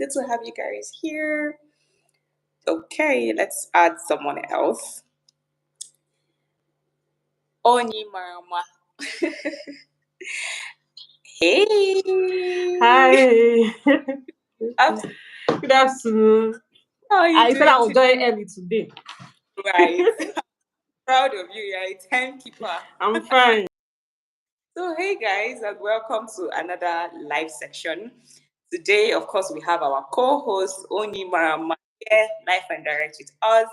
Good to have you guys here. Okay, let's add someone else. Oni Marama. Hey. Hi. Af- Good afternoon. How are you I said doing I will today? join early today. Right. Proud of you. You're a timekeeper. I'm fine. So, hey guys, and welcome to another live section. Today, of course, we have our co host, Oni Marama, here, live and direct with us.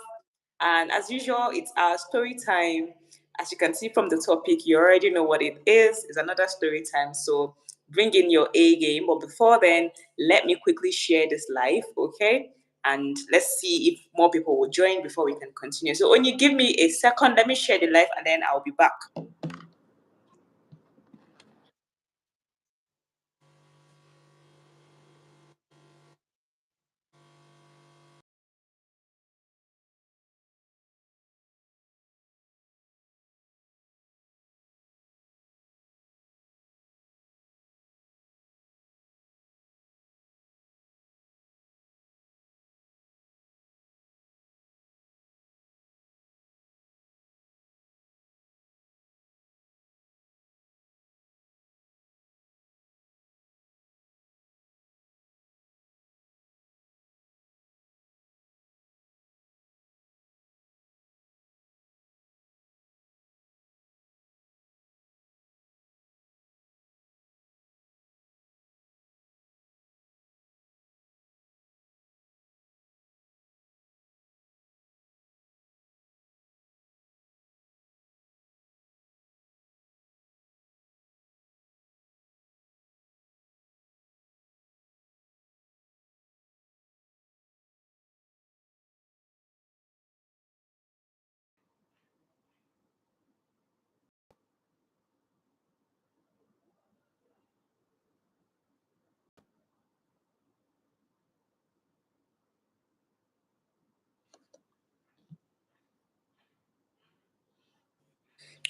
And as usual, it's our story time. As you can see from the topic, you already know what it is. It's another story time. So bring in your A game. But before then, let me quickly share this live, okay? And let's see if more people will join before we can continue. So when you give me a second, let me share the live and then I'll be back.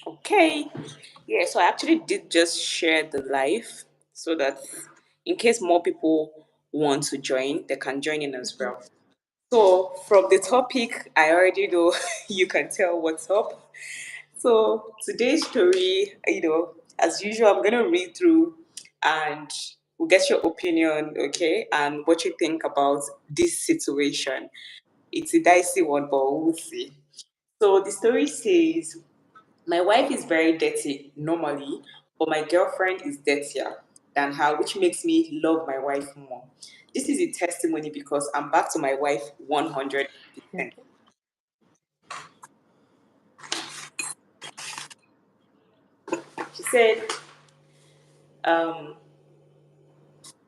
Okay. Yeah, so I actually did just share the live so that in case more people want to join, they can join in as well. So from the topic, I already know you can tell what's up. So today's story, as usual, I'm gonna read through and we'll get your opinion, okay, and what you think about this situation. It's a dicey one, but we'll see. So the story says, my wife is very dirty normally, but my girlfriend is dirtier than her, which makes me love my wife more. This is a testimony because I'm back to my wife 100%. She said, um,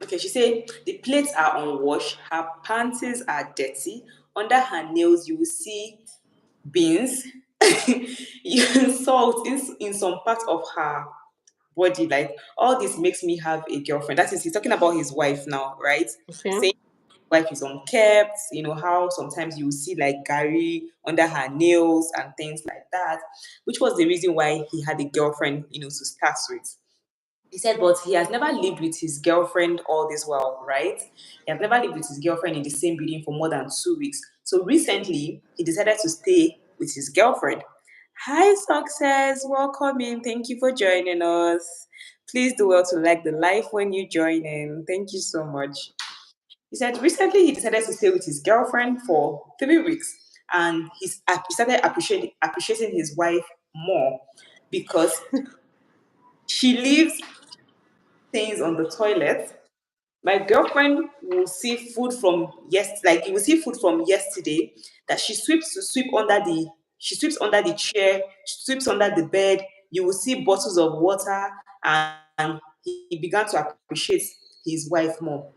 okay, she said the plates are unwashed, her panties are dirty. Under her nails, you will see beans, salt in some parts of her body. Like all this makes me have a girlfriend. That is, he's talking about his wife now, right? Okay. Saying wife is unkept, how sometimes you will see like Gary under her nails and things like that, which was the reason why he had a girlfriend, to start with. He said, but he has never lived with his girlfriend all this while, right? He has never lived with his girlfriend in the same building for more than 2 weeks. So recently, he decided to stay with his girlfriend. Hi, Success. Welcome in. Thank you for joining us. Please do well to like the live when you join in. Thank you so much. He said recently he decided to stay with his girlfriend for 3 weeks and he started appreciating his wife more because she leaves things on the toilet. My girlfriend will see food from like you will see food from yesterday that she sweeps under the chair, she sweeps under the bed. You will see bottles of water, and he began to appreciate his wife more.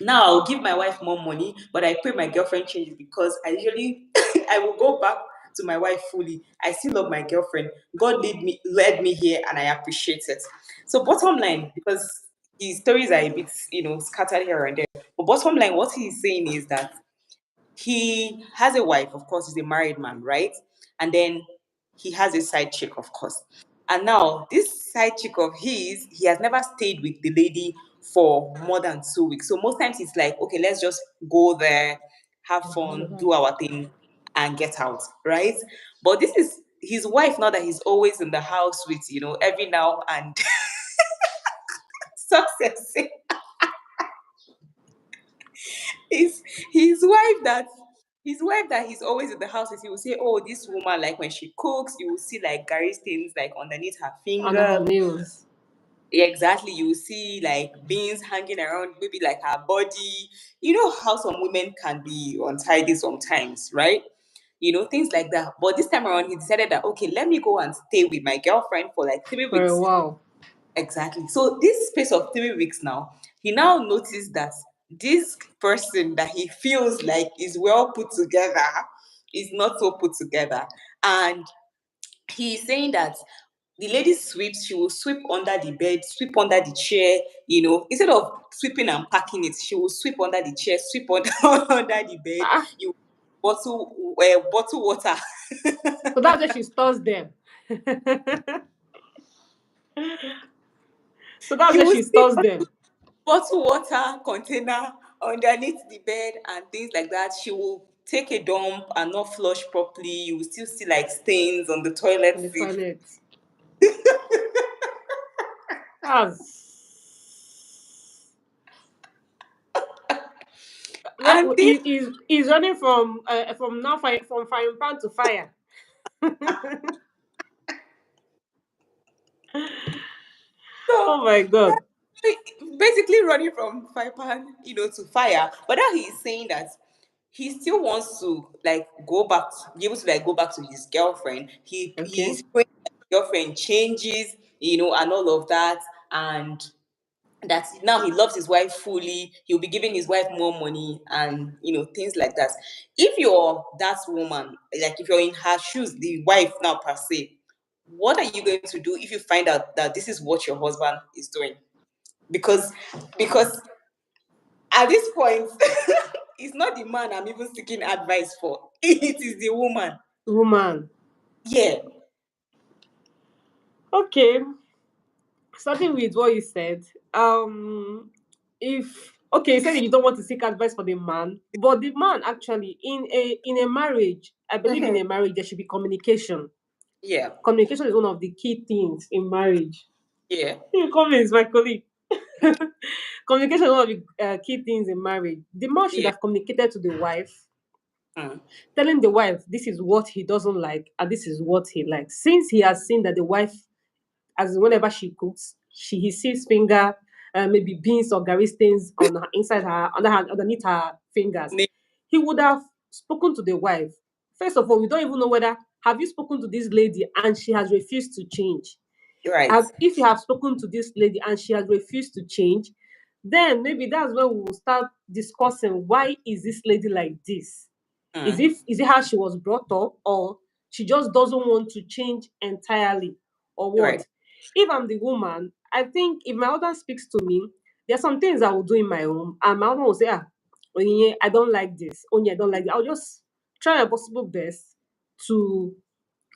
Now I'll give my wife more money, but I pray my girlfriend changes because I usually I will go back to my wife fully. I still love my girlfriend. God led me here and I appreciate it. So bottom line, because his stories are a bit, scattered here and there. But bottom line, what he's saying is that he has a wife, of course, he's a married man, right? And then he has a side chick, of course. And now this side chick of his, he has never stayed with the lady for more than 2 weeks. So most times it's like, okay, let's just go there, have fun, do our thing, and get out, right? But this is his wife now that he's always in the house with, every now and success. his his wife that his wife that he's always in the house with, he will say, oh, this woman, like when she cooks, you will see like Gary stains like underneath her Under her finger. nails. Yeah, exactly. You will see like beans hanging around, maybe like her body. You know how some women can be untidy sometimes, right? Things like that. But this time around, he decided that, okay, let me go and stay with my girlfriend for like three For a weeks. while. Exactly. So this space of 3 weeks now, he now noticed that this person that he feels like is well put together is not so put together. And he's saying that the lady sweeps, she will sweep under the bed, sweep under the chair, instead of sweeping and packing it, she will sweep under the chair, sweep under, under the bed, Ah, you bottle water. so that's where she stores them. So that's You where will she see stores them. bottle water container underneath the bed and things like that. She will take a dump and not flush properly. You will still see like stains on the toilet In the seat. toilet. That's And things he's running from now fire, from frying pan to fire. so Oh my god. basically running from fire pan, to fire. But now he's saying that he still wants to like go back, be able to like go back to his girlfriend. Okay. He's praying that his girlfriend changes, and all of that, and that now he loves his wife fully. He'll be giving his wife more money and things like that. If you're that woman, like if you're in her shoes, the wife now per se, what are you going to do if you find out that this is what your husband is doing? Because at this point, it's not the man I'm even seeking advice for. It is the woman. Woman. Yeah. Okay. Starting with what you said. If okay, you said that you don't want to seek advice for the man, but the man actually in a marriage, I believe in Mhm. a marriage there should be communication. Yeah. Communication is one of the key things in marriage. Yeah. You come in, is my colleague. Communication is one of the key things in marriage. The man should Yeah. have communicated to the wife, Mm. telling the wife this is what he doesn't like and this is what he likes. Since he has seen that the wife, as in whenever she cooks, he sees finger, maybe beans or gari stains on her inside her, underneath her fingers. Ne- He would have spoken to the wife. First of all, we don't even know whether have you spoken to this lady and she has refused to change. Right. If you have spoken to this lady and she has refused to change, then maybe that's when we will start discussing why is this lady like this? Mm. Is it how she was brought up, or she just doesn't want to change entirely, or Right. what? If I'm the woman, I think if my husband speaks to me, there are some things I will do in my home, and my husband will say, Onyinye, I don't like this. Onye, I don't like it. I'll just try my possible best to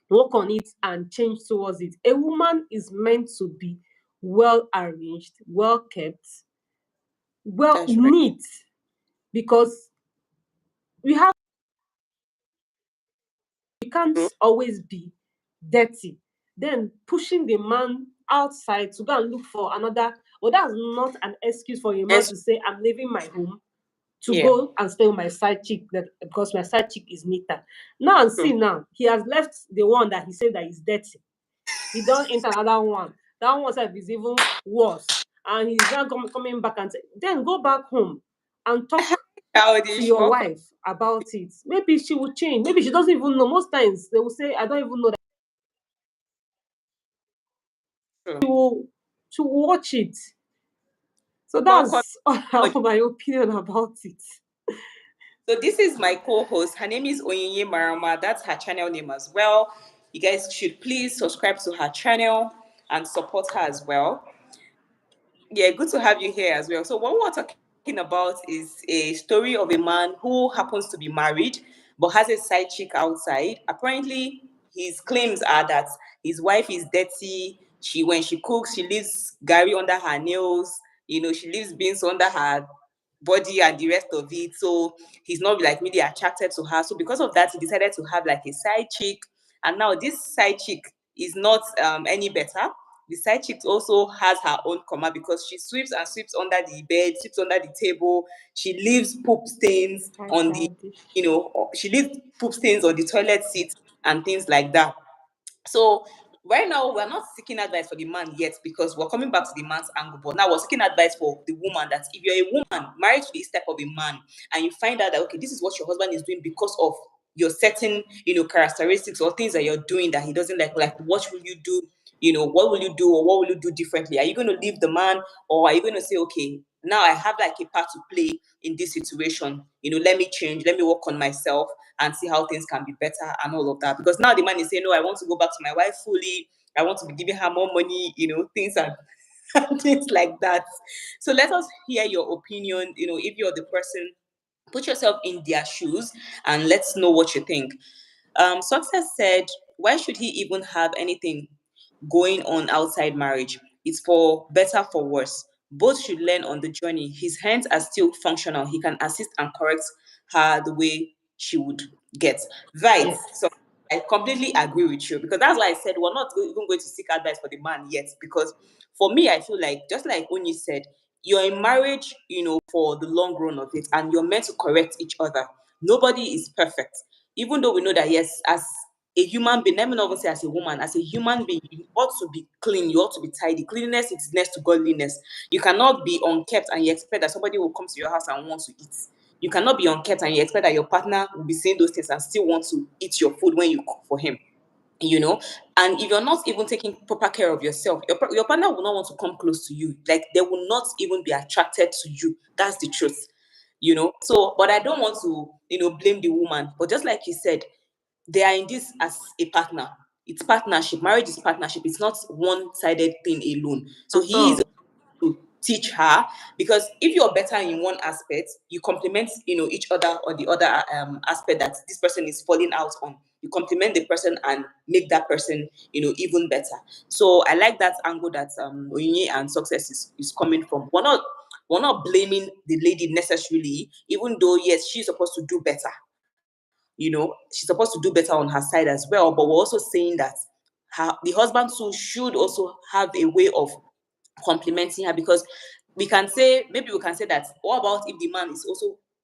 work on it and change towards it. A woman is meant to be well arranged, well kept, well That's right. neat, because we have we can't True. always be dirty. Then pushing the man outside to go and look for another. Well, that's not an excuse for a man Yes. to say, I'm leaving my home to Yeah. go and stay with my side chick that because my side chick is neater. Now and see True. now, he has left the one that he said that is dirty. He don't enter another one. That one sef is even worse. And he's now coming back and say, then go back home and talk to Childish. your More wife about it. Maybe she will change. Maybe she doesn't even know. Most times they will say, I don't even know that true. she will watch it. So More con- that's all my opinion about it. So this is my co-host. Her name is Oyinye Marama. That's her channel name as well. You guys should please subscribe to her channel and support her as well. Yeah, good to have you here as well. So what we're talking about is a story of a man who happens to be married but has a side chick outside. Apparently, his claims are that his wife is dirty. When she cooks, she leaves Gary under her nails. She leaves beans under her body and the rest of it. So he's not like really attracted to her. So because of that, he decided to have like a side chick. And now this side chick is not any better. The side chick also has her own comma because she sweeps and sweeps under the bed, sweeps under the table. She leaves poop stains Hi, on the, childish. she leaves poop stains on the toilet seat and things like that. So right now we're not seeking advice for the man yet because we're coming back to the man's angle. But now we're seeking advice for the woman that if you're a woman married to this type of a man and you find out that okay, this is what your husband is doing because of your certain, characteristics or things that you're doing that he doesn't like what will you do? What will you do or what will you do differently? Are you going to leave the man or are you going to say, okay, now I have like a part to play in this situation? Let me change, let me work on myself and see how things can be better and all of that. Because now the man is saying, no, I want to go back to my wife fully. I want to be giving her more money, things and things like that. So let us hear your opinion. If you're the person, put yourself in their shoes and let's know what you think. Success said, why should he even have anything going on outside marriage? It's for better, for worse. Both should learn on the journey. His hands are still functional. He can assist and correct her the way she would get. Right. So Yes. I completely agree with you because that's why I said we're not even going to seek advice for the man yet. Because for me, I feel like just like when you said, you're in marriage, for the long run of it, and you're meant to correct each other. Nobody is perfect. Even though we know that yes, as a human being, let me not even say as a woman, as a human being, you ought to be clean, you ought to be tidy. Cleanliness is next to godliness. You cannot be unkept and you expect that somebody will come to your house and want to eat. You cannot be unkept and you expect that your partner will be saying those things and still want to eat your food when you cook for him. And if you're not even taking proper care of yourself, your partner will not want to come close to you. Like they will not even be attracted to you. That's the truth. So but I don't want to blame the woman, but just like you said, they are in this as a partner. It's partnership. Marriage is partnership. It's not one-sided thing alone. So At he is all. to teach her because if you're better in one aspect, you complement each other or the other aspect that this person is falling out on. You complement the person and make that person even better. So I like that angle that Oyinye and Success is coming from. We're not blaming the lady necessarily, even though yes, she's supposed to do better. She's supposed to do better on her side as well. But we're also saying that the husband too should also have a way of complimenting her because maybe we can say that what about if the man is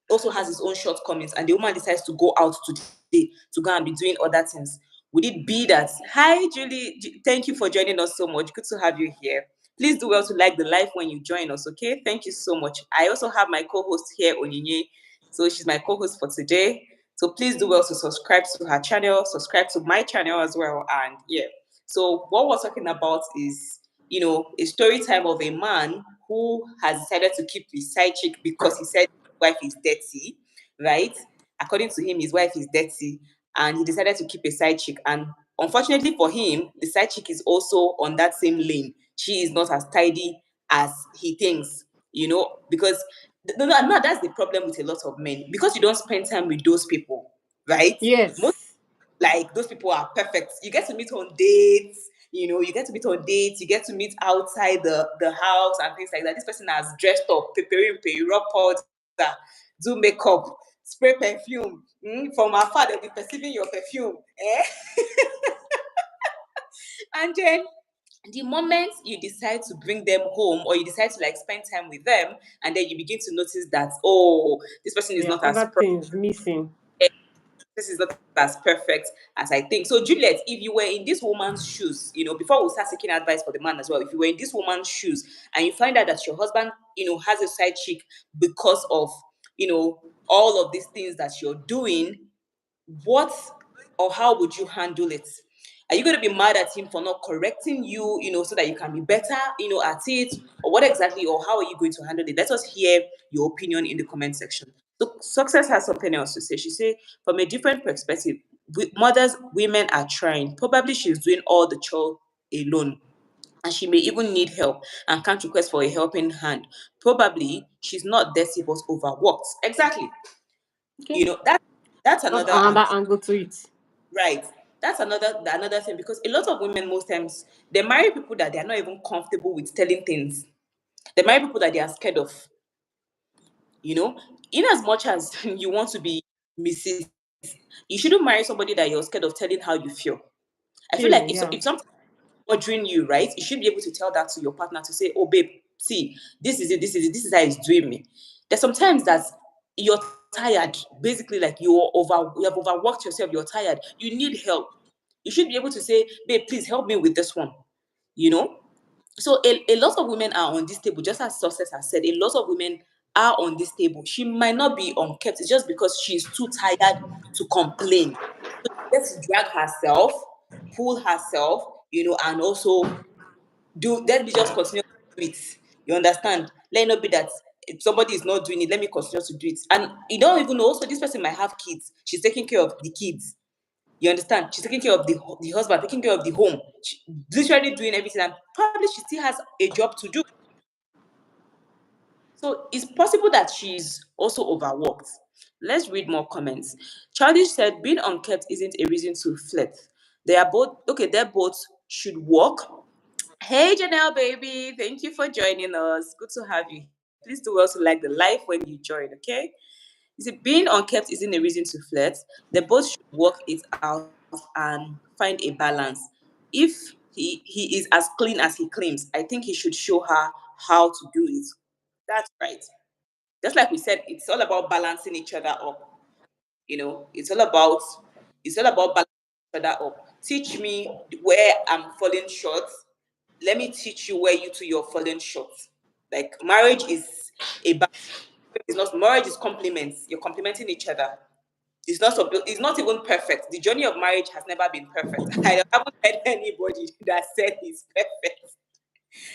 also has his own shortcomings and the woman decides to go out today to go and be doing other things. Would it be that, hi Julie, thank you for joining us so much, good to have you here. Please do well to like the live when you join us, okay? Thank you so much. I also have my co-host here, Onyinye. So she's my co-host for today. So please do well to subscribe to her channel, subscribe to my channel as well. And yeah, so what we're talking about is a story time of a man who has decided to keep his side chick because he said his wife is dirty, right? According to him, his wife is dirty, and he decided to keep a side chick. And unfortunately for him, the side chick is also on that same lane. She is not as tidy as he thinks, because no, that's the problem with a lot of men. Because you don't spend time with those people, right? Most Yes. like those people are perfect. You get to meet on dates, you get to meet on dates, you get to meet outside the house and things like that. This person has dressed up, preparing, rub powder, do makeup, spray perfume. From afar, they'll be perceiving your perfume. And then the moment you decide to bring them home or you decide to like spend time with them, and then you begin to notice that, oh, this person is There not are as other things missing. this is not as perfect as I think. So, Juliet, if you were in this woman's shoes, before we start seeking advice for the man as well, if you were in this woman's shoes and you find out that your husband, has a side chick because of, all of these things that you're doing, what or how would you handle it? Are you going to be mad at him for not correcting you, so that you can be better, at it? Or what exactly, or how are you going to handle it? Let us hear your opinion in the comment section. So, Success has something else to say. She said, from a different perspective, mothers, women are trying. Probably she's doing all the chore alone. And she may even need help and can't request for a helping hand. Probably she's not dirty but overworked. Exactly. Okay. That's That's another another angle to it. right. That's another thing because a lot of women most times they marry people that they are not even comfortable with telling things. They marry people that they are scared of. You know, in as much as you want to be Mrs. You shouldn't marry somebody that you're scared of telling how you feel. I feel like Feel, if yeah. something bothering you, right, you should be able to tell that to your partner to say, "Oh, babe, see, this is it, this is it, this is how it's doing me." There's sometimes that you're tired, basically, like you have overworked yourself, you're tired, you need help. You should be able to say, "Babe, please help me with this one." You know, so a lot of women are on this table, just as Success has said, a lot of women are on this table. She might not be unkept, it's just because she's too tired to complain. So she gets to drag herself, pull herself, and also let me just continue to do it. You understand? Let it not be that if somebody is not doing it, let me continue to do it. And you don't even know, also, this person might have kids. She's taking care of the kids. You understand? She's taking care of the husband, taking care of the home, literally doing everything, and probably she still has a job to do. So it's possible that she's also overworked. Let's read more comments. Charlie said, being unkept isn't a reason to flirt. They are both okay, they both should work. Hey Janelle, baby, thank you for joining us. Good to have you here. Please do also like the live when you join, okay? You see, being unkept isn't a reason to flirt. They both should work it out and find a balance. If he is as clean as he claims, I think he should show her how to do it. That's right. Just like we said, it's all about balancing each other up. It's all about balancing each other up. Teach me where I'm falling short. Let me teach you where you two you're falling short. Like marriage is a it's not marriage is compliments. You're complementing each other. It's not even perfect. The journey of marriage has never been perfect. I haven't heard anybody that said it's perfect.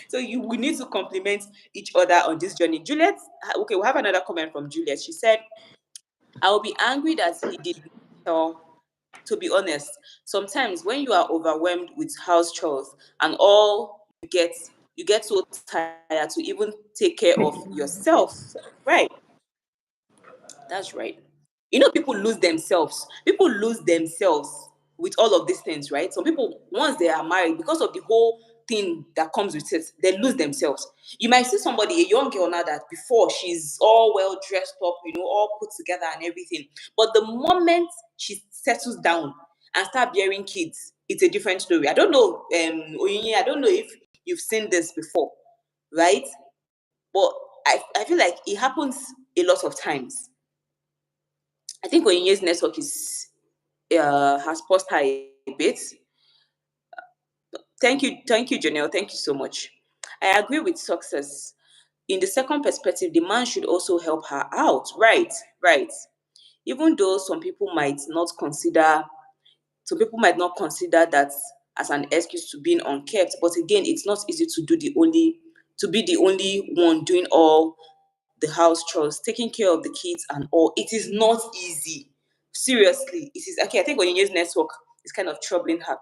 So we need to compliment each other on this journey. Juliet, okay, we have another comment from Juliet. She said, I will be angry that he did not tell. To be honest, sometimes when you are overwhelmed with house chores and all you get so tired to even take care of yourself. Right. That's right. People lose themselves. People lose themselves with all of these things, right? Some people, once they are married, because of the whole thing that comes with it, they lose themselves. You might see somebody, a young girl now, that before she's all well dressed up, all put together and everything. But the moment she settles down and start bearing kids, it's a different story. I don't know, Oyinye, I don't know if you've seen this before, right? But I feel like it happens a lot of times. I think Oyinye's network is has paused her a bit. Thank you, Janelle. Thank you so much. I agree with Success. In the second perspective, the man should also help her out. Right, right. Even though some people might not consider that as an excuse to being unkept. But again, it's not easy to be the only one doing all the house chores, taking care of the kids and all. It is not easy. Seriously, it is okay. I think Onyinye's network is kind of troubling her.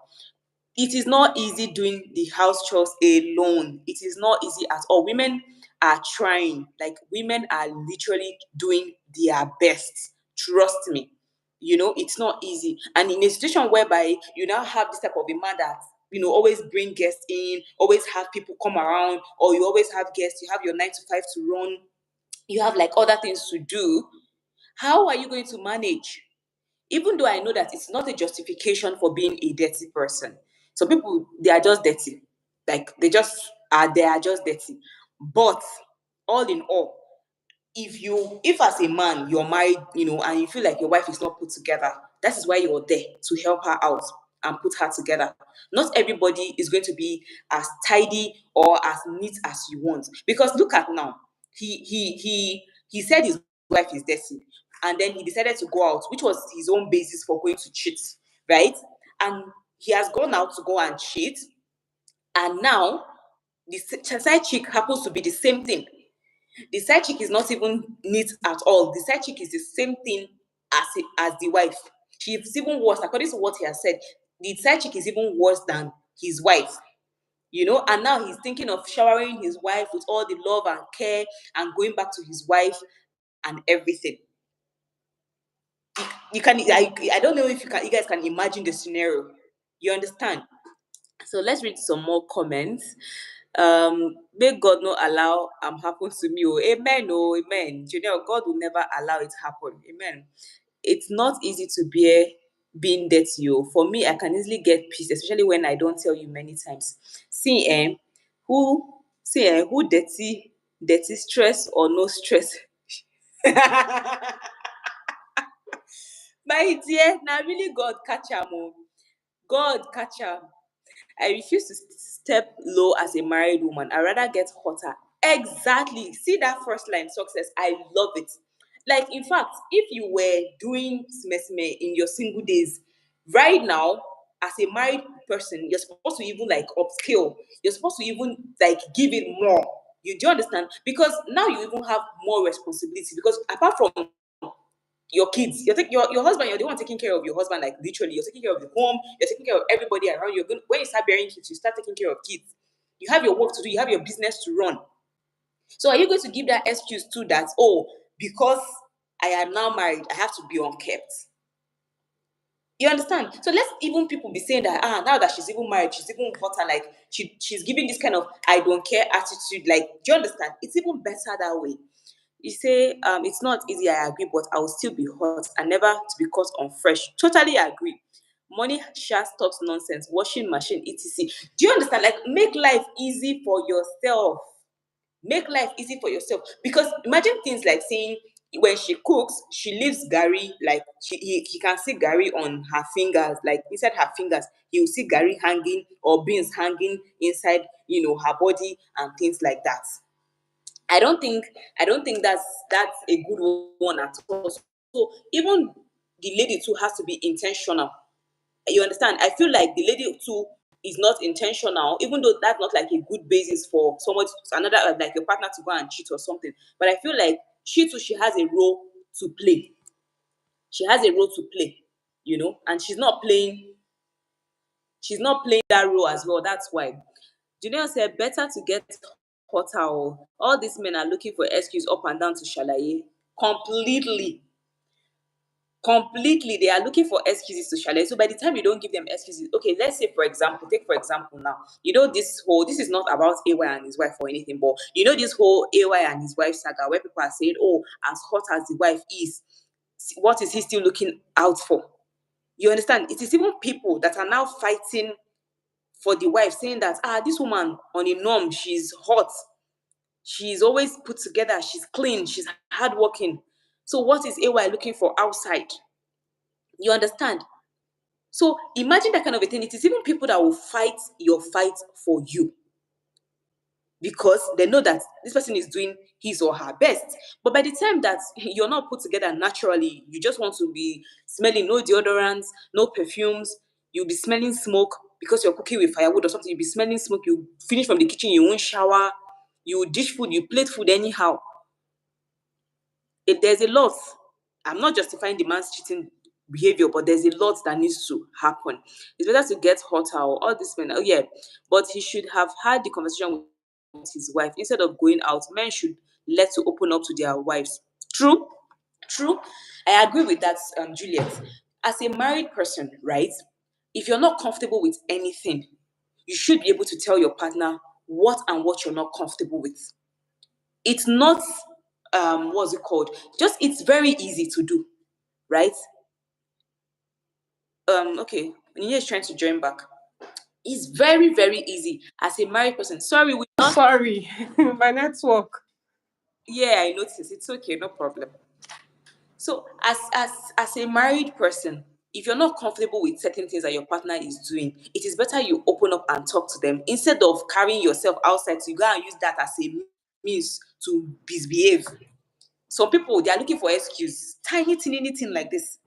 It is not easy doing the house chores alone. It is not easy at all. Women are trying, like, women are literally doing their best. Trust me. It's not easy. And in a situation whereby you now have this type of a man that, always bring guests in, always have people come around, or you always have guests, you have your 9 to 5 to run, you have like other things to do. How are you going to manage? Even though I know that it's not a justification for being a dirty person. Some people, they are just dirty. Like they are just dirty. But all in all, if as a man you're married, and you feel like your wife is not put together, that is why you're there, to help her out and put her together. Not everybody is going to be as tidy or as neat as you want. Because look at now, he said his wife is dirty, and then he decided to go out, which was his own basis for going to cheat, right? And he has gone out to go and cheat, and now the side chick happens to be the same thing. The side chick is not even neat at all. The side chick is the same thing as the wife. She's even worse, according to what he has said. The side chick is even worse than his wife. And now he's thinking of showering his wife with all the love and care and going back to his wife and everything. I don't know if you guys can imagine the scenario. You understand? So let's read some more comments. May God not allow happen to me. Oh, amen. Oh, amen. Junior, God will never allow it happen. Amen. It's not easy to bear being dirty. Oh. For me, I can easily get peace, especially when I don't tell you many times. See, who dirty stress or no stress. My dear, now really God catch am. Oh. God catch am. I refuse to step low as a married woman. I rather get hotter. Exactly. See that first line, success. I love it. Like, in fact, if you were doing smesme in your single days, right now, as a married person, you're supposed to even like upskill. You're supposed to even like give it more. Do you understand? Because now you even have more responsibility. Because apart from your kids, your husband, you're the one taking care of your husband, like literally, you're taking care of the home, you're taking care of everybody around you. When you start bearing kids, you start taking care of kids. You have your work to do, you have your business to run. So are you going to give that excuse too that, oh, because I am now married, I have to be unkept? You understand? So let's even people be saying that now that she's even married, she's even hotter, like she's giving this kind of I don't care attitude. Like, do you understand? It's even better that way. You say it's not easy, I agree, but I will still be hot and never to be caught on fresh. Totally agree. Money share stops nonsense, washing machine, etc. Do you understand? Like, make life easy for yourself. Make life easy for yourself. Because imagine things like saying when she cooks, she leaves Gary, like he can see Gary on her fingers, like inside her fingers. He will see Gary hanging or beans hanging inside, her body and things like that. I don't think that's a good one at all. So even the lady too has to be intentional. You understand? I feel like the lady too is not intentional, even though that's not like a good basis for someone another like your partner to go and cheat or something. But I feel like she has a role to play. She has a role to play, and she's not playing that role as well. That's why. Junior said, better to get hotter. Oh. All these men are looking for excuse up and down to shalaye. Completely. Completely. They are looking for excuses to shalaye. So by the time you don't give them excuses, okay, let's say, take for example now, this is not about AY and his wife or anything, but this whole AY and his wife saga where people are saying, oh, as hot as the wife is, what is he still looking out for? You understand? It is even people that are now fighting for the wife, saying that this woman on a norm, she's hot, she's always put together, she's clean, she's hardworking. So what is AY looking for outside? You understand? So imagine that kind of a thing. It is even people that will fight your fight for you because they know that this person is doing his or her best. But by the time that you're not put together naturally, you just want to be smelling no deodorants, no perfumes, you'll be smelling smoke because you're cooking with firewood or something, you'll be smelling smoke, you finish from the kitchen, you won't shower, you dish food, you plate food anyhow. There's a lot. I'm not justifying the man's cheating behavior, but there's a lot that needs to happen. It's better to get hotter or all this men. Oh yeah, but he should have had the conversation with his wife instead of going out. Men should let to open up to their wives. True, true. I agree with that, Juliet. As a married person, right? If you're not comfortable with anything, you should be able to tell your partner what you're not comfortable with. It's not what's it called? Just it's very easy to do, right? Okay, Nina is trying to join back. It's very, very easy as a married person. Sorry, we not. Sorry, my network. Yeah, I noticed. It's okay, no problem. So as a married person, if you're not comfortable with certain things that your partner is doing, it is better you open up and talk to them instead of carrying yourself outside. So you go and use that as a means to misbehave. Some people they are looking for excuse, tiny thing, anything like this.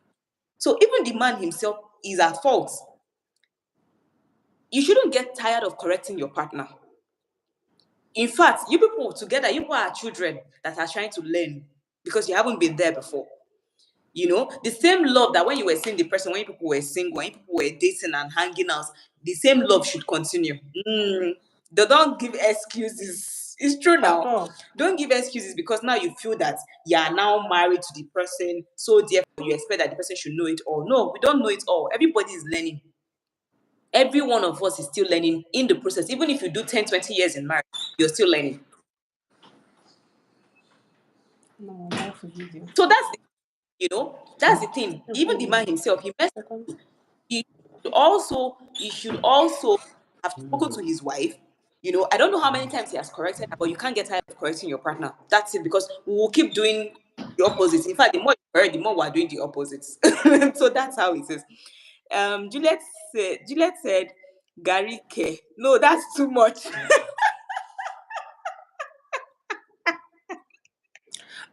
So even the man himself is at fault. You shouldn't get tired of correcting your partner. In fact, you people are children that are trying to learn because you haven't been there before. The same love that when you were seeing the person, when people were single, when people were dating and hanging out, the same love should continue. They don't give excuses. It's true At now. all. Don't give excuses because now you feel that you are now married to the person, so therefore you expect that the person should know it all. No, we don't know it all. Everybody is learning. Every one of us is still learning in the process. Even if you do 10, 20 years in marriage, you're still learning. No, I'm off the video. So that's the thing. Even the man himself, he messed. Second. He should also have spoken to his wife. I don't know how many times he has corrected her, but you can't get tired of correcting your partner. That's it, because we will keep doing the opposite. In fact, the more you correct, the more we're doing the opposites. So that's how it is. Juliet said Gary K. No, that's too much.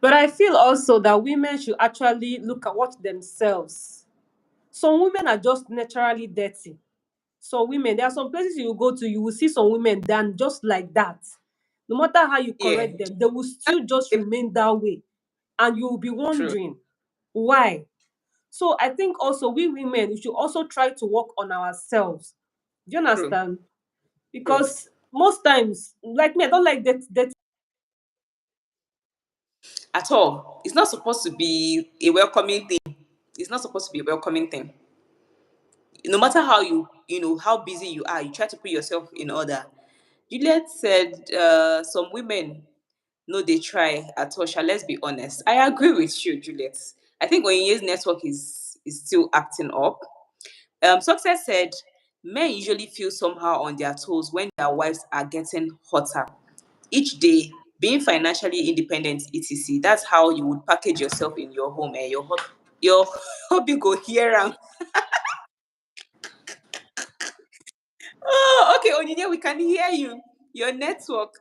But I feel also that women should actually look at what themselves. Some women are just naturally dirty. Some women, there are some places you will go to, you will see some women done just like that. No matter how you Yeah, correct them, they will still just it's remain that way. And you will be true. wondering why. So I think also we women, we should also try to work on ourselves. Do you True. understand? True. Because most times, like me, I don't like that. At all. It's not supposed to be a welcoming thing. It's not supposed to be a welcoming thing. No matter how busy you are, you try to put yourself in order. Juliet said, some women no they try at all. Let's be honest. I agree with you, Juliet. I think Onye's network is still acting up. Success said, men usually feel somehow on their toes when their wives are getting hotter each day, being financially independent, etc. That's how you would package yourself in your home. Your hobby go here and oh, okay, Onyinye, we can hear you. Your network.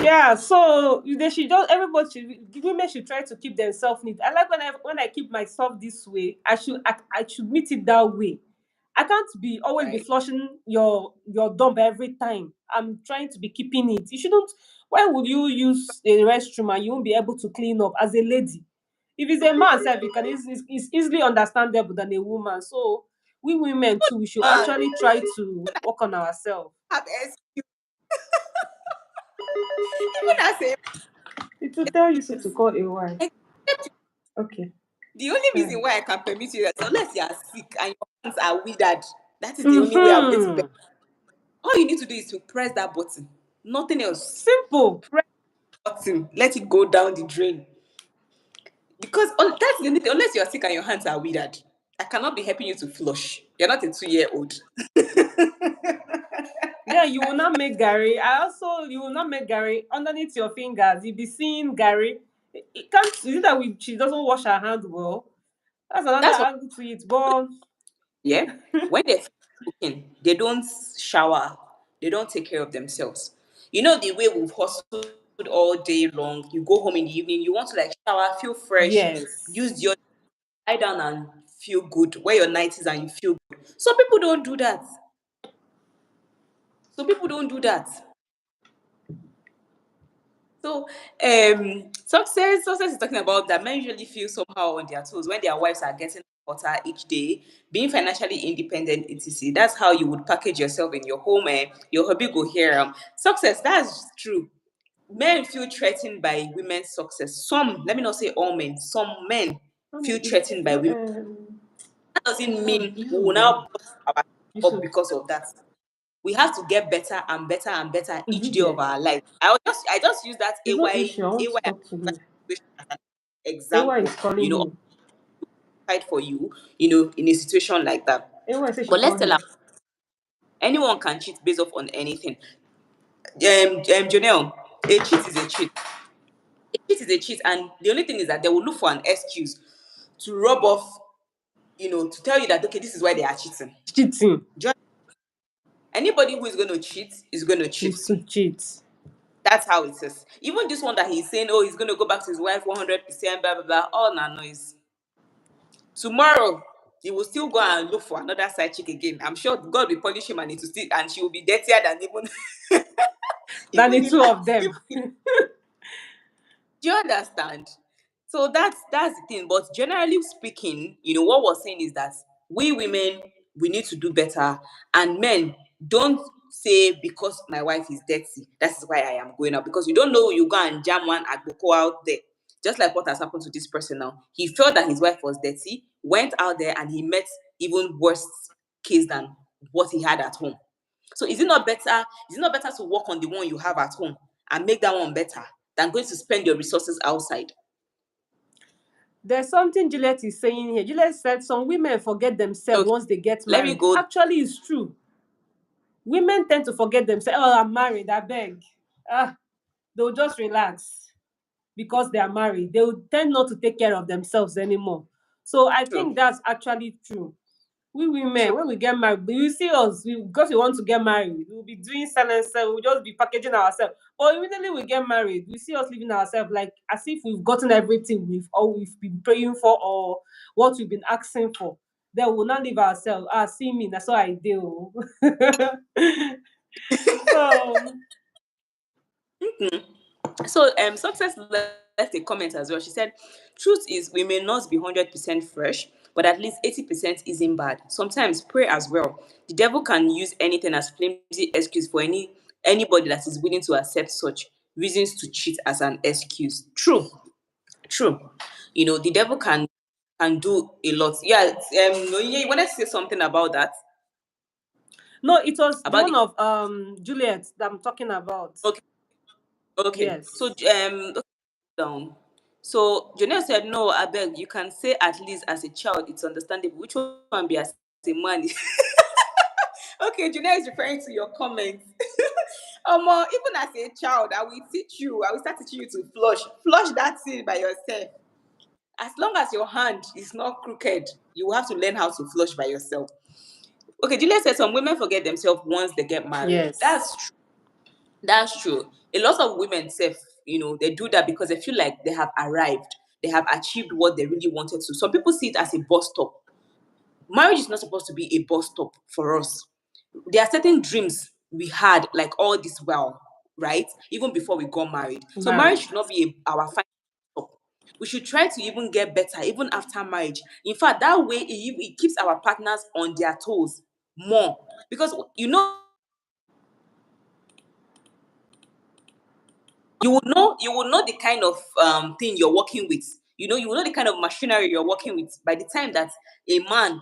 Yeah, so they should just everybody should women should try to keep themselves neat. I like when I keep myself this way. I should meet it that way. I can't be always be Right. flushing your dump every time. I'm trying to be keeping it. You shouldn't. Why would you use a restroom and you won't be able to clean up as a lady? If it's a man, self, you can it's easily understandable than a woman. So we women too, we should Man, actually try to work on ourselves. have excuse. Even as a It will tell you so to call a wife. I- Okay. the only reason Right. why I can permit you that unless you are sick and your hands are withered, that is the only way I'm going to permit. Mm-hmm. All you need to do is to press that button. Nothing else. Simple. Button. Let it go down the drain. Because that's the only thing. Unless you're sick and your hands are withered, I cannot be helping you to flush. You're not a 2-year-old. Then you will not make Gary. You will not make Gary underneath your fingers. You'll be seeing Gary. It can't. Is it that she doesn't wash her hand well? That's another That's what. angle to it. But Yeah. When they're cooking, they don't shower. They don't take care of themselves. The way we've hustled all day long. You go home in the evening. You want to like shower, feel fresh, use yes, your lie down and feel good. Wear your nighties and you feel good. Some people don't do that. Some people don't do that. So, success is talking about that men usually feel somehow on their toes when their wives are getting hotter each day, being financially independent, etc. That's how you would package yourself in your home, and your hobby go here. Success, that's true. Men feel threatened by women's success. Some, let me not say all men, some men mommy, feel threatened it's by not. women. That doesn't Mom, mean we will you. now bust our You up should. because of that. We have to get better and better and better Is each it day of there? our life. I just use that It's not issue. I want to talk to you. situation as an AY example, is calling me. fight for you, in a situation like that. AY says she But let's called tell her him. anyone can cheat based off on anything. Janelle, a cheat is a cheat. A cheat is a cheat, and the only thing is that they will look for an excuse to rub off, to tell you that okay, this is why they are cheating. Cheating. Just anybody who is going to cheat is going to cheat. Used to cheat. That's how it is. Even this one that he's saying, oh, he's going to go back to his wife 100%, blah, blah, blah. All na noise. Tomorrow, he will still go and look for another side chick again. I'm sure God will punish him and it will still, and she will be dirtier than even, Than even the the two last. of them. Do you understand? So that's the thing. But generally speaking, what we're saying is that we women we need to do better, and men don't say because my wife is dirty, that's why I am going out. Because you don't know you go and jam one agboko out there. Just like what has happened to this person now. He felt that his wife was dirty, went out there and he met even worse case than what he had at home. So is it not better? Is it not better to work on the one you have at home and make that one better than going to spend your resources outside? There's something Juliet is saying here. Juliet said some women forget themselves Okay, once they get let me married. go. Actually, it's true. Women tend to forget themselves. Oh, I'm married, I beg. Ah, they'll just relax because they are married. They will tend not to take care of themselves anymore. So I True. think that's actually true. We women, True. when we get married, you see us, because we want to get married, we will be doing silence, we'll just be packaging ourselves. But immediately we get married, we see us living ourselves like as if we've gotten everything we've been praying for or what we've been asking for. Then we'll not leave ourselves. Ah, see me, that's what I do. So So success left a comment as well. She said, "Truth is, we may not be 100% fresh, but at least 80% isn't bad. Sometimes pray as well. The devil can use anything as flimsy excuse for anybody that is willing to accept such reasons to cheat as an excuse. True, true. The devil can do a lot. Yeah. You wanted to say something about that, no, it was the about one the of Juliet that I'm talking about. okay, okay. So Yes. down. So Janelle said, "No, I beg. You can say at least as a child, it's understandable. Which one be as a man?" Okay, Janelle is referring to your comments. Even as a child, I will teach you. I will start teaching you to flush that thing by yourself. As long as your hand is not crooked, you will have to learn how to flush by yourself. Okay, Julia said some women forget themselves once they get married. Yes. That's true. A lot of women say, they do that because they feel like they have arrived, they have achieved what they really wanted to. Some people see it as a bus stop. Marriage is not supposed to be a bus stop for us. There are certain dreams we had, like all this while, right? Even before we got married. So marriage Married. should not be our final stop. We should try to even get better, even after marriage. In fact, that way it keeps our partners on their toes more. Because you will know the kind of thing you're working with. You will know the kind of machinery you're working with by the time that a man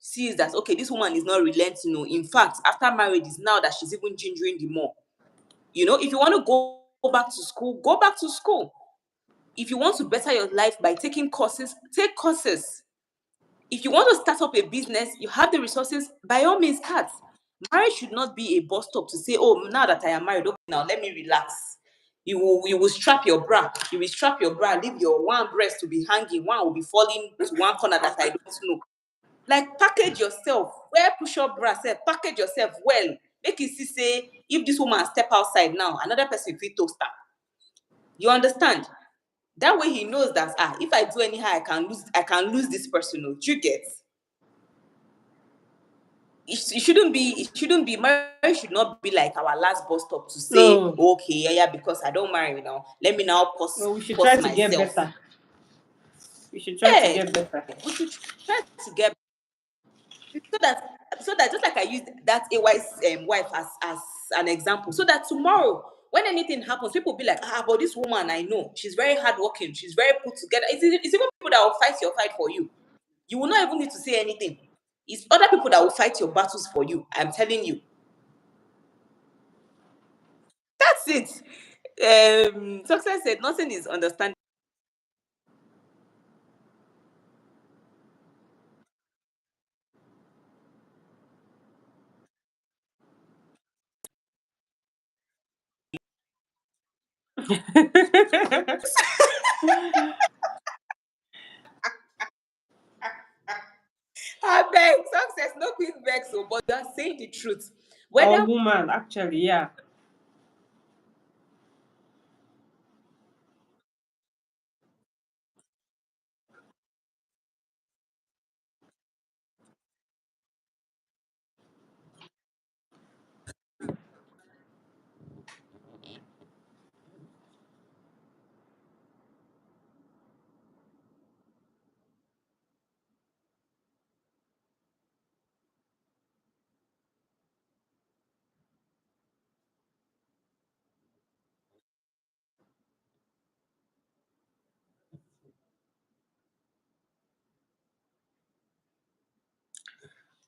sees that, okay, this woman is not relenting. No, in fact, after marriage is now that she's even gingering the more. If you want to go back to school, go back to school. If you want to better your life by taking courses, take courses. If you want to start up a business, you have the resources, by all means start. Marriage should not be a bus stop to say, oh, now that I am married, okay, now let me relax. You will strap your bra. You will strap your bra, leave your one breast to be hanging, one will be falling to one corner that I don't know. Like package yourself, wear push-up bra, package yourself well. Make you see, say, if this woman step outside now, another person fit toast her. You understand? That way he knows that if I do anyhow, I can lose this person. Oh, do you get? It shouldn't be marriage should not be like our last bus stop to say, No. okay, yeah, because I don't marry now, let me now Well, pause we should try pause to get myself. better. We should try to Yeah, get better. we should try to get, so that just like I used that AY's wife as an example, so that tomorrow when anything happens, people will be like, but this woman, I know she's very hardworking, she's very put together. It's even people that will fight your fight for you. You will not even need to say anything. It's other people that will fight your battles for you. I'm telling you. That's it. Success said nothing is understanding. I beg, success, no quick vex, but you are saying the truth. Our Whether woman, actually, yeah.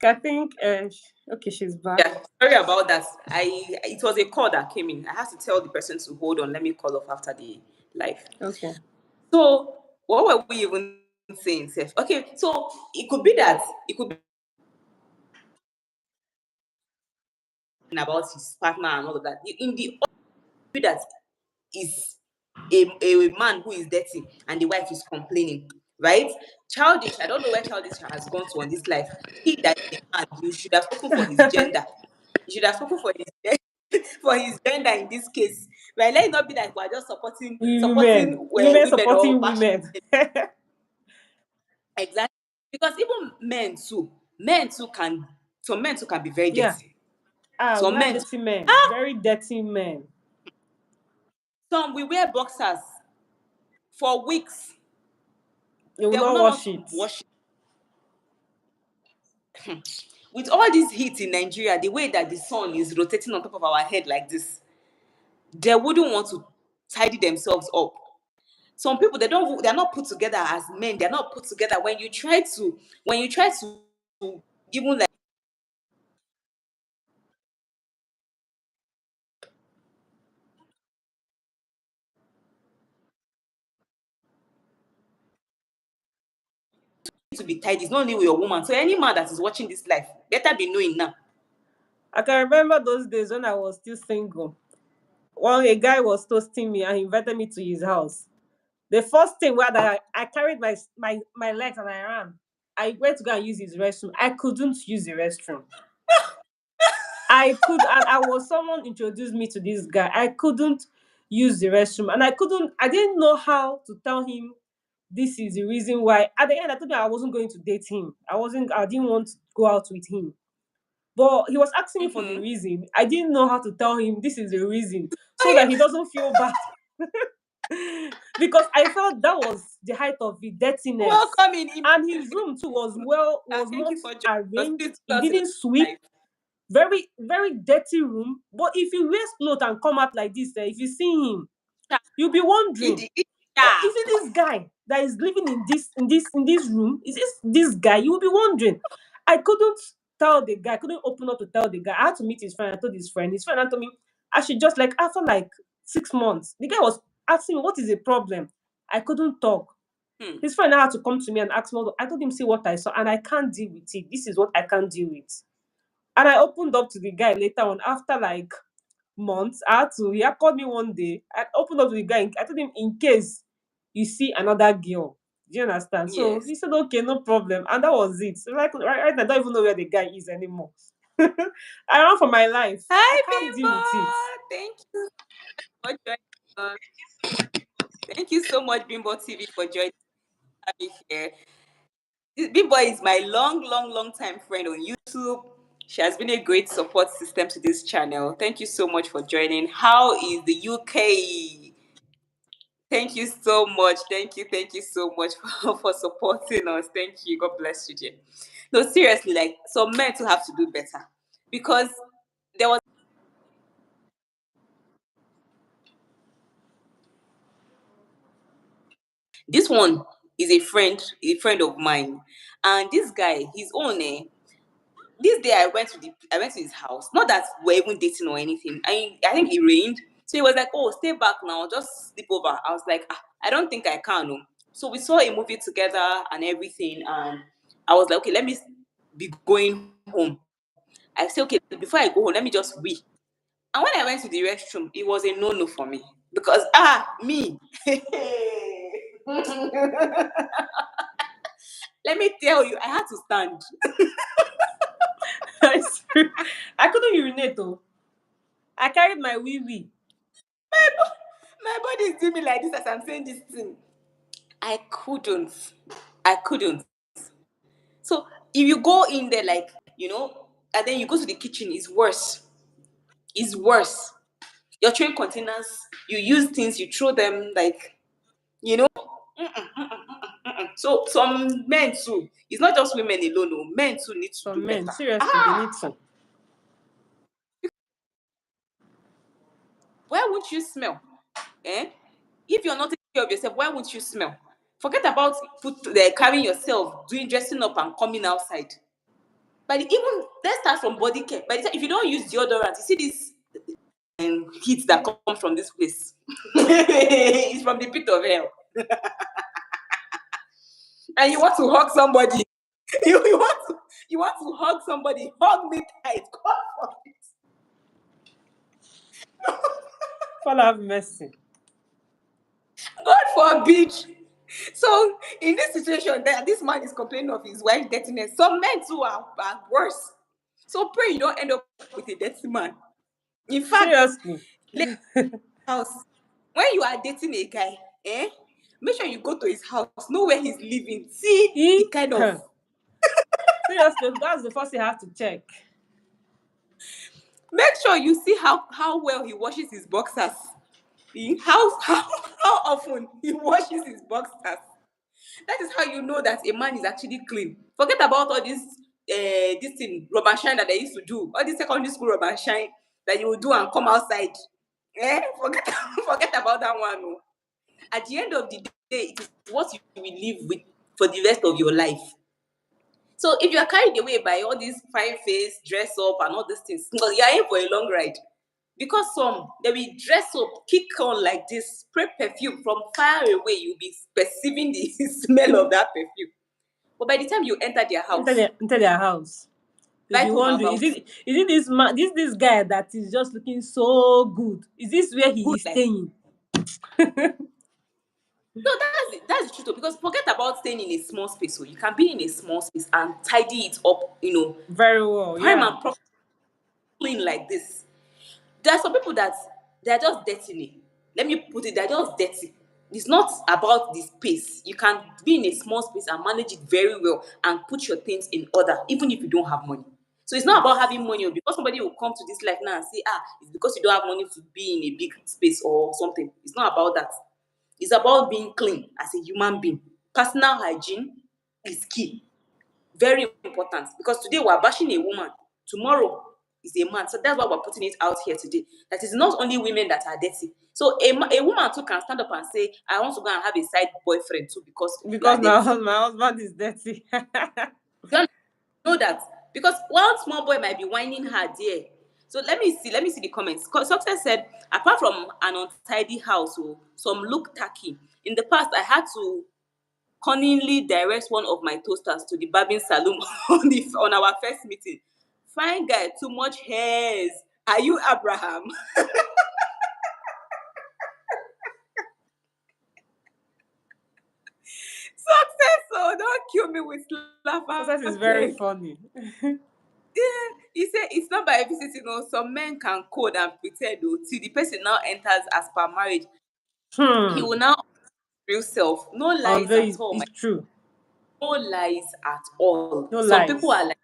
I think okay, she's back. Yeah, sorry about that. It was a call that came in. I had to tell the person to hold on. Let me call off after the live. Okay. So what were we even saying, Seth? Okay, so it could be about his partner and all of that. In the that is a man who is dirty and the wife is complaining, right? Childish, I don't know where Childish has gone to on this life. He that is a man, you should have spoken for his gender. You should have spoken for his for his gender in this case. Right? Let it not be like we're just supporting Women women or supporting bashing women. men. Exactly. Because even men too can some men too can be very Yeah. dirty. Ah, we Some have men too, dirty men. Very dirty men. some will wear boxers for weeks. They will They will not not want wash to it. wash it. With all this heat in Nigeria, the way that the sun is rotating on top of our head like this, they wouldn't want to tidy themselves up. Some people they're not put together as men. They're not put together when you try to even like to be tidy. It's not only with your woman. So any man that is watching this life, better be knowing now. I can remember those days when I was still single. One a guy was toasting me and he invited me to his house. The first thing where that I carried my legs and I ran. I went to go and use his restroom. I couldn't use the restroom. I could, and I was someone introduced me to this guy. I couldn't use the restroom, and I didn't know how to tell him this is the reason why. At the end, I told him I wasn't going to date him. I didn't want to go out with him. But he was asking me for the Mm-hmm. reason. I didn't know how to tell him this is the reason, so that he doesn't feel bad. Because I felt that was the height of the dirtiness. Welcome in Iman. And his room too was Thank not you for joining us. arranged. Please He tell us in didn't sweep. life. Very, very dirty room. But if you wear clothes and come out like this, if you see him, you'll be wondering, oh, Yeah. is it this guy that is living in this room? Is this guy? You will be wondering. I couldn't tell the guy, I couldn't open up to tell the guy. I had to meet his friend. I told his friend. His friend told me I should just like after like 6 months. The guy was asking me what is the problem. I couldn't talk. Hmm. His friend now had to come to me and ask me. I told him, see what I saw, and I can't deal with it. This is what I can't deal with. And I opened up to the guy later on after like months. He had called me one day. I opened up to the guy. I told him, in case you see another girl. Do you understand? So Yes. he said, okay, no problem. And that was it. So like right now, I don't even know where the guy is anymore. I ran for my life. I Hi, can't deal Bimbo. with it. Thank you for joining us. Thank you so much, Bimbo TV, for joining me here. Bimbo is my long, long, long time friend on YouTube. She has been a great support system to this channel. Thank you so much for joining. How is the UK? Thank you so much. Thank you so much for supporting us. Thank you. God bless you, dear. No, seriously, like some men to have to do better because there was this one is a friend of mine, and this guy, his own, this day I went to his house. Not that we're even dating or anything. I think it rained. So he was like, oh, stay back now, just sleep over. I was like, I don't think I can. Oh. So we saw a movie together and everything. And I was like, okay, let me be going home. I said, okay, before I go home, let me just wee. And when I went to the restroom, it was a no-no for me. Because me. Let me tell you, I had to stand. I swear. I couldn't urinate though. I carried my wee wee. My body is doing me like this as I'm saying this thing. I couldn't. I couldn't. So if you go in there like, and then you go to the kitchen, it's worse. It's worse. Your train containers, you use things, you throw them like, you know. So some men too. It's not just women alone. No, men too need to do Some men, better. seriously, they need to. Why won't you smell? Eh? If you're not taking care of yourself, why won't you smell? Forget about carrying yourself, doing dressing up and coming outside. Even let's start from body care. By the time, if you don't use deodorant, you see this heat that comes from this place. It's from the pit of hell. And you want to hug somebody. You want to hug somebody. Hug me tight. Father have mercy. God forbid. So in this situation, that this man is complaining of his wife's dirtiness. Some men too are worse. So pray you don't end up with a dirty man. In fact, Seriously. house, when you are dating a guy, make sure you go to his house, know where he's living, see the kind of. Seriously, that's the first thing you have to check. Make sure you see how well he washes his boxers. How often he washes his boxers. That is how you know that a man is actually clean. Forget about all this thing rubber shine that they used to do, all this secondary school rubber shine that you will do and come outside. Forget forget about that one. No. At the end of the day, it is what you will live with for the rest of your life. So if you are carried away by all these fine face, dress up, and all these things, you are in for a long ride. Because some they will dress up, kick on like this, spray perfume from far away. You'll be perceiving the smell of that perfume. But by the time you enter their house, Enter their house. You'll be wipe him wondering, about is it this man, this guy that is just looking so good? Is this where he good is like. staying? No, that's the truth. Because forget about staying in a small space. So you can be in a small space and tidy it up, Very well, prime yeah. and proper, clean like this. There are some people that they're just dirty. Let me put it, they're just dirty. It's not about the space. You can be in a small space and manage it very well and put your things in order, even if you don't have money. So it's not about having money, because somebody will come to this life now and say, it's because you don't have money to be in a big space or something. It's not about that. It's about being clean as a human being. Personal hygiene is key. Very important, because today we're bashing a woman, tomorrow is a man. So that's why we're putting it out here today. That is not only women that are dirty. So a woman too can stand up and say, I want to go and have a side boyfriend too because you are Because dirty. my husband is dirty. You don't know that, because one small boy might be whining her there. So let me see the comments. Success said, apart from an untidy house, some look tacky. In the past, I had to cunningly directs one of my toasters to the barbing salon on our first meeting. Fine guy, too much hairs. Are you Abraham? Success, so don't kill me with laughter. Success is very funny. Yeah, he said it's not by visiting. Some men can code and pretend till the person now enters as per marriage. He will now real self. No lies at all, It's true. no lies at all. No Some people lies. are like,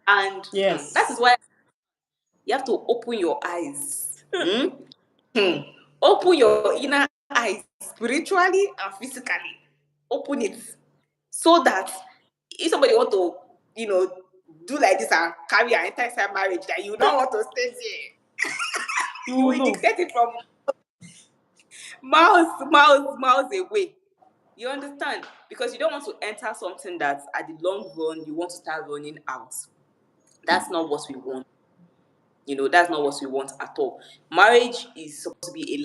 and that is Yes. why you have to open your eyes. Open your inner eyes spiritually and physically. Open it so that if somebody want to, do like this and carry an entire marriage, that you don't want to stay there. You You will will know. dictate it from miles away. You understand? Because you don't want to enter something that at the long run you want to start running out. That's not what we want. That's not what we want at all. Marriage is supposed to be a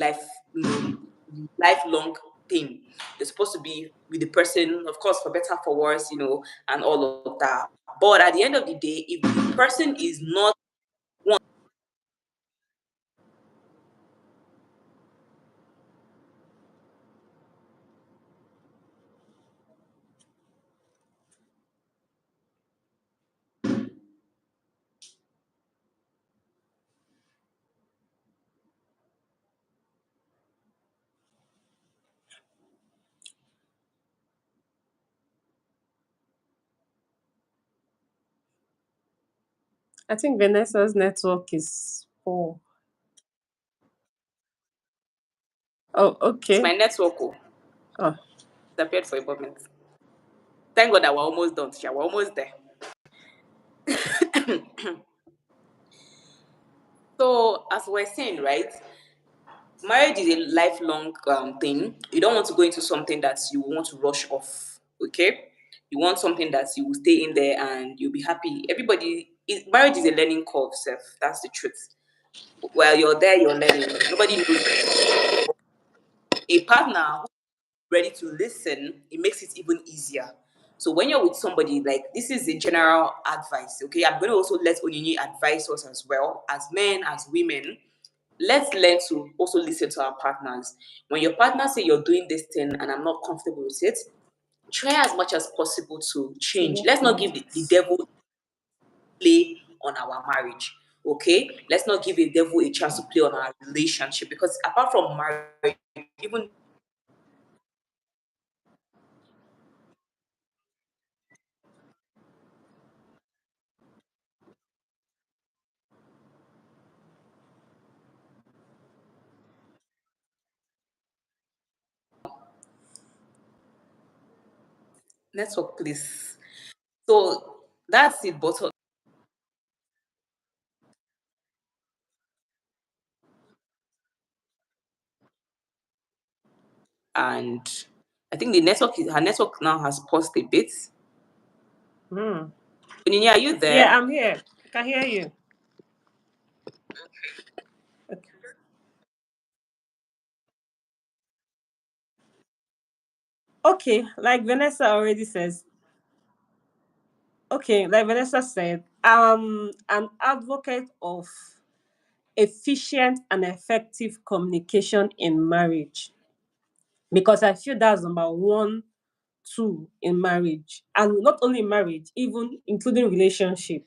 lifelong thing. You're supposed to be with the person, of course, for better, for worse, and all of that. But at the end of the day, if the person is not one, I think Vanessa's network is poor. Oh, it's okay. my network. Oh, Disappeared for a moment. Thank God that we're almost done. Tisha. We're almost there. So, as we're saying, right? Marriage is a lifelong thing. You don't want to go into something that you want to rush off. Okay, you want something that you will stay in there and you'll be happy. Everybody Marriage is a learning curve, self. That's the truth. While you're there, you're learning. Nobody knows a partner ready to listen, it makes it even easier. So when you're with somebody, like this is a general advice, okay? I'm going to also let Onyinye advise us as well, as men, as women. Let's learn to also listen to our partners. When your partner say you're doing this thing and I'm not comfortable with it, try as much as possible to To change. work Let's not on give it. the devil play on our marriage. Okay, let's not give the devil a chance to play on our relationship because apart from marriage, even network, please. So that's it, bottom. And I think her network now has paused a bit. Hmm. Onyinye, are you Yeah, there? I'm here. I can hear you. Okay. Okay, like Vanessa already says. Okay, like Vanessa said, an advocate of efficient and effective communication in marriage because I feel that's number one, two in marriage, and not only in marriage, even including relationship.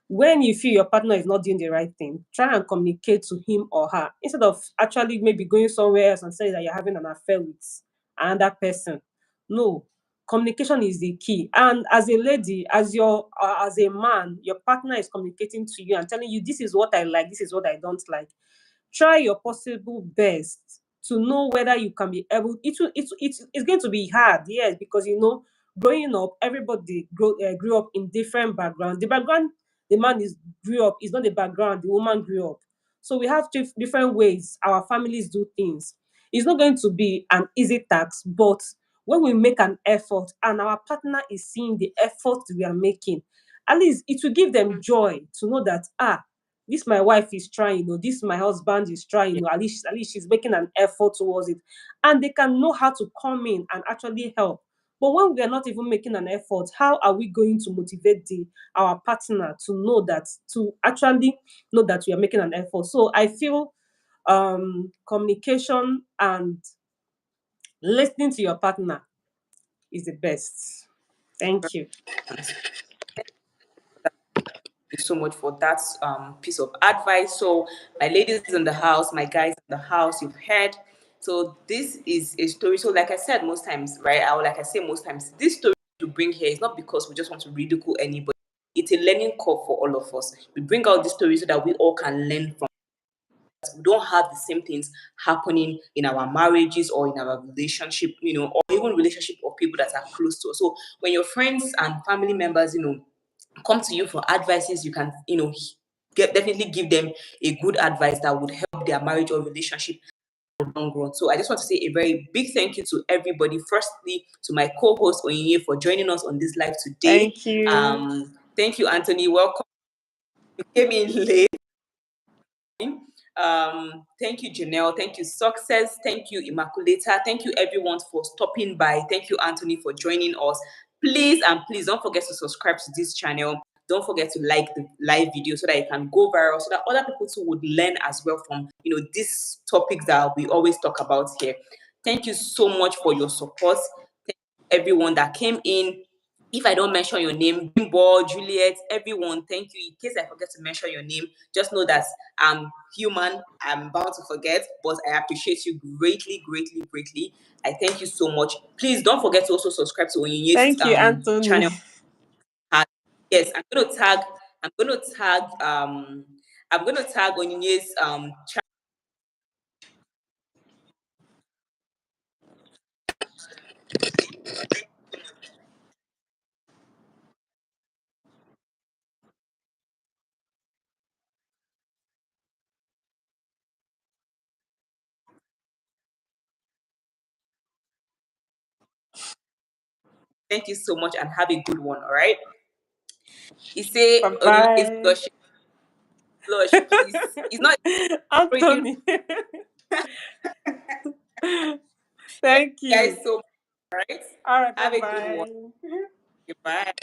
When you feel your partner is not doing the right thing, try and communicate to him or her instead of actually maybe going somewhere else and saying that you're having an affair with another person. No, communication is the key. And as a lady, as a man, your partner is communicating to you and telling you this is what I like, this is what I don't like. Try your possible best to know whether you can be able. It's going to be hard, yes, because growing up, everybody grew up in different backgrounds. The background the man is grew up is not the background the woman grew up. So we have different ways our families do things. It's not going to be an easy task, but when we make an effort and our partner is seeing the effort we are making, at least it will give them joy to know that this my wife is trying, this my husband is trying, at least she's making an effort towards it, and they can know how to come in and actually help. But when we are not even making an effort, how are we going to motivate our partner to actually know that we are making an effort? So I feel communication and listening to your partner is the best. Thank you. You so much for that piece of advice. So, my ladies in the house, my guys in the house, you've heard. So, this is a story. So, like I said, most times, right? Or like I say, most times, this story to bring here is not because we just want to ridicule anybody. It's a learning curve for all of us. We bring out this story so that we all can learn from. We don't have the same things happening in our marriages or in our relationship, or even relationship of people that are close to us. So when your friends and family members, come to you for advices, you can, definitely give them a good advice that would help their marriage or relationship in the long run. So I just want to say a very big thank you to everybody. Firstly, to my co-host Onyinye for joining us on this live today. Thank you. Thank you, Anthony. Welcome. You came in late. Thank you, Janelle. Thank you, Success. Thank you, Immaculata. Thank you, everyone, for stopping by. Thank you, Anthony, for joining us. Please and please don't forget to subscribe to this channel. Don't forget to like the live video so that it can go viral, so that other people too would learn as well from these topics that we always talk about here. Thank you so much for your support. Thank you everyone that came in. If I don't mention your name, Bimbo, Juliet, everyone, thank you. In case I forget to mention your name, just know that I'm human. I'm bound to forget, but I appreciate you greatly, greatly, greatly. I thank you so much. Please don't forget to also subscribe to Onyinye's Thank you, Anthony. channel. And yes, I'm gonna tag I'm gonna tag Onyinye's channel. Thank you so much and have a good one. All right. He say Bye Odunlade is bye. blushing. Blush, please. It's not really Anthony. Thank guys you. so much, right? All right, bye Have a good one. bye. Goodbye.